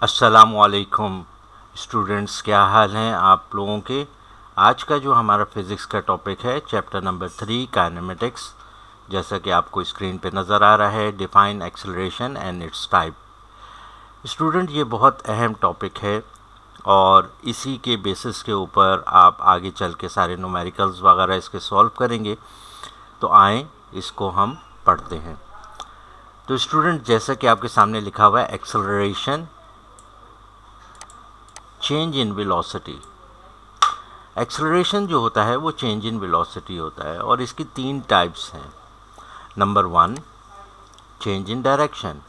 अस्सलामुअलैकुम स्टूडेंट्स, क्या हाल हैं आप लोगों के। आज का जो हमारा फिज़िक्स का टॉपिक है चैप्टर नंबर 3 काइनेमेटिक्स। जैसा कि आपको स्क्रीन पे नज़र आ रहा है, define acceleration and it's type. Student, ये बहुत अहम टॉपिक है और इसी के बेसिस के ऊपर आप आगे चल के सारे न्यूमेरिकल्स वगैरह इसके सॉल्व करेंगे। तो आएँ इसको हम पढ़ते हैं। तो स्टूडेंट, जैसा कि आपके सामने लिखा हुआ है acceleration, change in velocity. Acceleration जो होता है वो चेंज इन वेलोसिटी होता है और इसकी 3 टाइप्स हैं। Number 1, change in direction.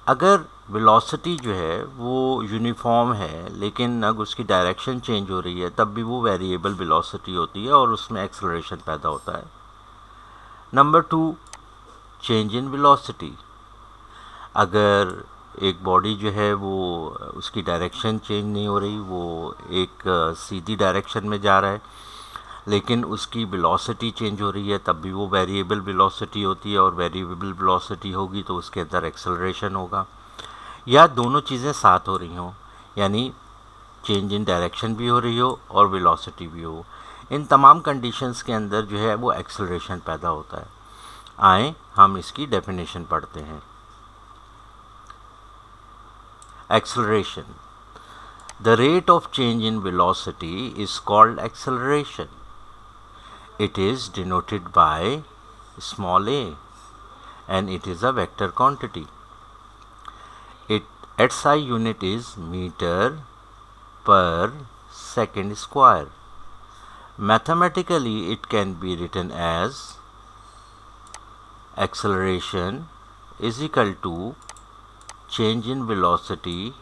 अगर वेलोसिटी जो है वो यूनिफॉर्म है लेकिन अगर उसकी डायरेक्शन चेंज हो रही है तब भी वो वेरिएबल वेलोसिटी होती है और उसमें एक्सेलरेशन पैदा होता है। Number 2, change in velocity. अगर एक बॉडी जो है वो उसकी डायरेक्शन चेंज नहीं हो रही, वो एक सीधी डायरेक्शन में जा रहा है लेकिन उसकी वेलोसिटी चेंज हो रही है, तब भी वो वेरिएबल वेलोसिटी होती है और वेरिएबल वेलोसिटी होगी तो उसके अंदर एक्सेलरेशन होगा। या दोनों चीज़ें साथ हो रही हों, यानी चेंज इन डायरेक्शन भी हो रही हो और वेलोसिटी भी हो, इन तमाम कंडीशंस के अंदर जो है वो एक्सेलरेशन पैदा होता है। आए हम इसकी डेफिनेशन पढ़ते हैं। Acceleration. The rate of change in velocity is called acceleration. It is denoted by small a and it is a vector quantity. Its SI unit is meter per second square. Mathematically, it can be written as acceleration is equal to change in velocity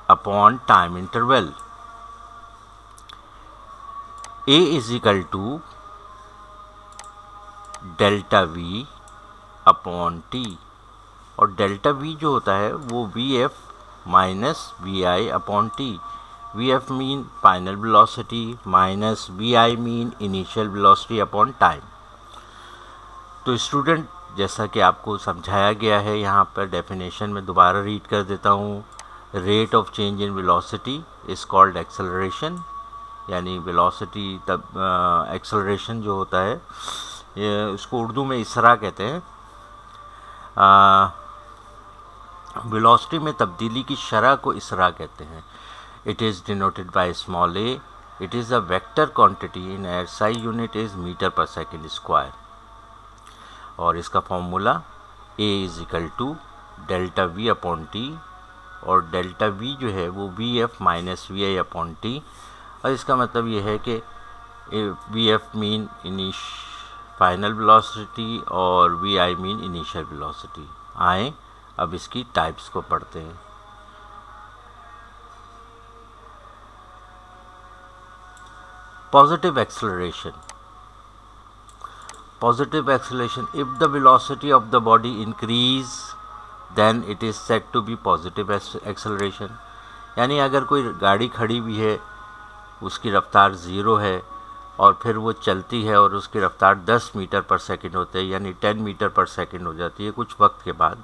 upon time interval. A is equal to delta we upon T, और delta we जो होता है वो V F minus we I upon T. V F mean final velocity minus we I mean initial velocity upon time. तो student, जैसा कि आपको समझाया गया है यहाँ पर डेफिनेशन में दोबारा रीड कर देता हूँ। Rate of change in velocity is called acceleration, यानी वेलोसिटी तब एक्सेलरेशन जो होता है ये उसको उर्दू में इसरा कहते हैं। वेलोसिटी में तब्दीली की शरह को इसरा कहते हैं। It is denoted by small a. It is a vector quantity in SI unit is metre per second square, और इसका formula a is equal to delta we upon T, और डेल्टा वी जो है वो V F minus we I upon T. और इसका मतलब ये है कि v F mean final velocity और वी आई मीन इनिशियल वेलोसिटी। आए अब इसकी टाइप्स को पढ़ते हैं। Positive acceleration. Positive acceleration, if the velocity of the body increase then it is said to be positive acceleration। यानी अगर कोई गाड़ी खड़ी हुई है, उसकी रफ्तार 0 है और फिर वो चलती है और उसकी रफ्तार 10 मीटर पर सेकंड होते हैं, यानी 10 मीटर पर सेकंड हो जाती है कुछ वक्त के बाद,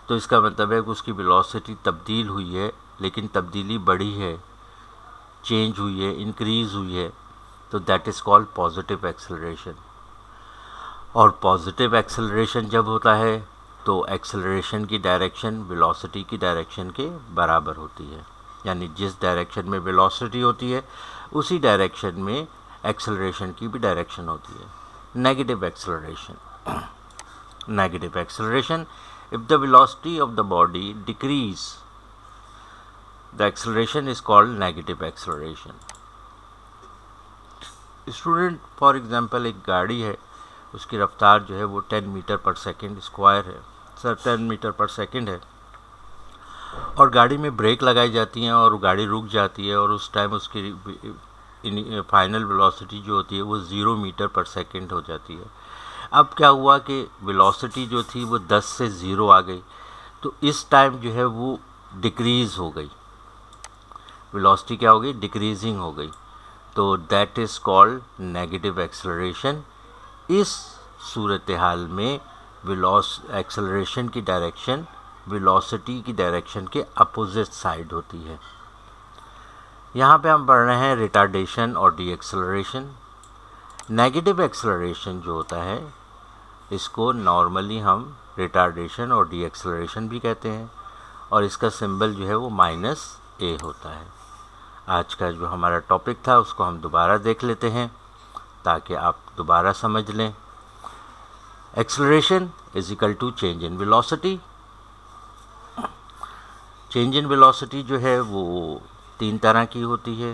तो इसका मतलब है कि उसकी वेलोसिटी तब्दील हुई है, लेकिन तब्दीली बढ़ी है, चेंज हुई है, इंक्रीज़ हुई है, तो that is called positive acceleration. और पॉजिटिव एक्सेलरेशन जब होता है तो एक्सेलरेशन की डायरेक्शन वेलोसिटी की डायरेक्शन के बराबर होती है, यानी जिस डायरेक्शन में वेलोसिटी होती है उसी डायरेक्शन में एक्सेलरेशन की भी डायरेक्शन होती है। Negative acceleration. Negative acceleration, if the velocity of the body decrease the acceleration is called negative acceleration. Student, for example एक गाड़ी है, उसकी रफ्तार जो है वो 10 मीटर पर सेकंड स्क्वायर है, 10 मीटर पर सेकंड है, और गाड़ी में ब्रेक लगाई जाती हैं और गाड़ी रुक जाती है और उस टाइम उसकी फाइनल वेलोसिटी जो होती है वो 0 मीटर पर सेकंड हो जाती है। अब क्या हुआ कि वेलोसिटी जो थी वो 10 से 0 आ गई, तो इस टाइम जो है वो डिक्रीज़ हो गई, वेलोसिटी क्या हो गई, डिक्रीजिंग हो गई, तो that is called negative acceleration. इस सूरत हाल में एक्सेलरेशन की डायरेक्शन वेलोसिटी की डायरेक्शन के अपोजिट साइड होती है। यहाँ पे हम पढ़ रहे हैं रिटार्डेशन और डी एक्सेलरेशन। नेगेटिव एक्सेलरेशन जो होता है इसको नॉर्मली हम रिटार्डेशन और डी एक्सेलरेशन भी कहते हैं, और इसका सिंबल जो है वो -a होता है। आज का जो हमारा टॉपिक था उसको हम दोबारा देख लेते हैं ताकि आप दोबारा समझ लें। Acceleration is equal to change in velocity. Change in velocity जो है वो 3 तरह की होती है,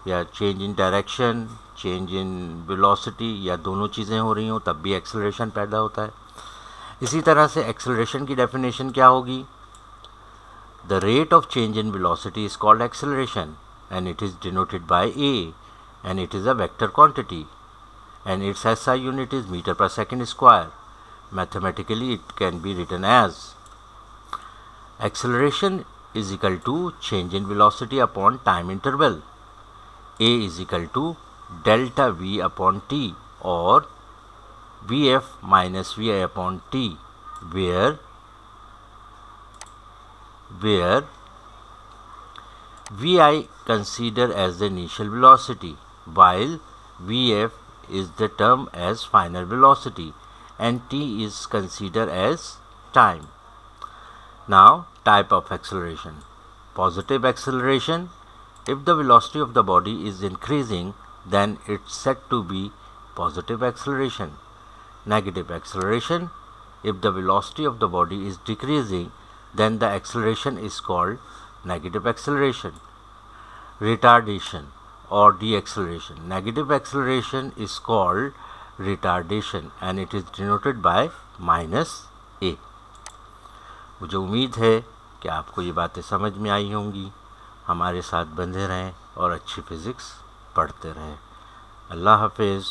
या change in direction, change in velocity, या दोनों चीज़ें हो रही हों तब भी एक्सेलरेशन पैदा होता है। इसी तरह से एक्सेलरेशन की डेफिनेशन क्या होगी? The rate of change in velocity is called acceleration and it is denoted by a, and it is a vector quantity, and its SI unit is meter per second square. Mathematically it can be written as acceleration is equal to change in velocity upon time interval. A is equal to delta v upon t, or vf minus vi upon t, where vi consider as the initial velocity, while vf is the term as final velocity, and t is considered as time. Now, type of acceleration. Positive acceleration, if the velocity of the body is increasing, then it's said to be positive acceleration. Negative acceleration, if the velocity of the body is decreasing, then the acceleration is called negative acceleration. Retardation or deceleration. Negative acceleration is called retardation and it is denoted by -a. मुझे उम्मीद है कि आपको ये बातें समझ में आई होंगी। हमारे साथ बंधे रहें और अच्छी फिज़िक्स पढ़ते रहें। अल्लाह हाफिज़।